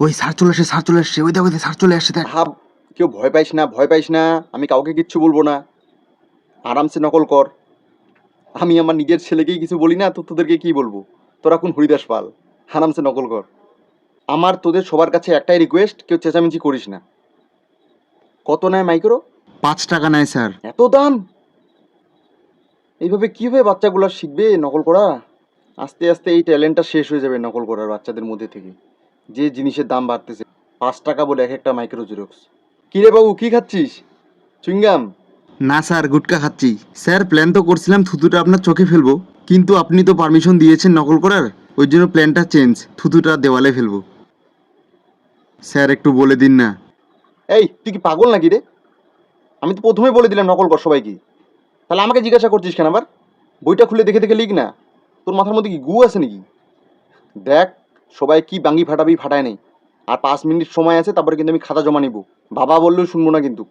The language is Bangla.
ওই স্যার চলে আসে, স্যার চলে আসছে, ওই দেখ স্যার চলে আসছে দেখ। ভাব, কেউ ভয় পাইস না, ভয় পাইস না, আমি কাউকে কিচ্ছু বলবো না, আরামসে নকল কর। আমি আমার নিজের ছেলেকেই কিছু বলি না, তো তোদেরকে কি বলবো? তোরা কোন হরিদাস পাল? আরামসে নকল কর। আমার তোদের সবার কাছে একটাই রিকোয়েস্ট, কেউ চেঁচামেচি করিস না। কত নেয় মাইক্রো? 5 টাকা নেয় স্যার। এত দাম? এইভাবে কীভাবে বাচ্চাগুলো শিখবে নকল করা? আস্তে আস্তে এই ট্যালেন্টটা শেষ হয়ে যাবে নকল করার বাচ্চাদের মধ্যে থেকে। যে জিনিসের দাম বাড়তেছে, 5 টাকা বলে এক একটা মাইক্রো জেরক্স। কী রে বাবু, কী খাচ্ছিস? চুইংগাম? না স্যার, গুটকা খাচ্ছি। স্যার প্ল্যান তো করছিলাম থুতুটা আপনার চোখে ফেলবো, কিন্তু আপনি তো পারমিশন দিয়েছেন নকল করার, ওই জন্য প্ল্যানটা চেঞ্জ, থুতুটা দেওয়ালে ফেলবো। স্যার একটু বলে দিন না। এই তুই কি পাগল নাকি রে? আমি তো প্রথমেই বলে দিলাম নকল কর সবাইকে, তাহলে আমাকে জিজ্ঞাসা করছিস কেন আবার? বইটা খুলে দেখে দেখে লিখ না। তোর মাথার মধ্যে কি গু আছে নাকি? দেখ, সবাই কি বাঙ্গি ফাটাবি ফাটায় নেই। আর 5 মিনিট সময় আছে, তারপরে কিন্তু আমি খাতা জমা নিব। বাবা বললেও শুনবো না কিন্তু।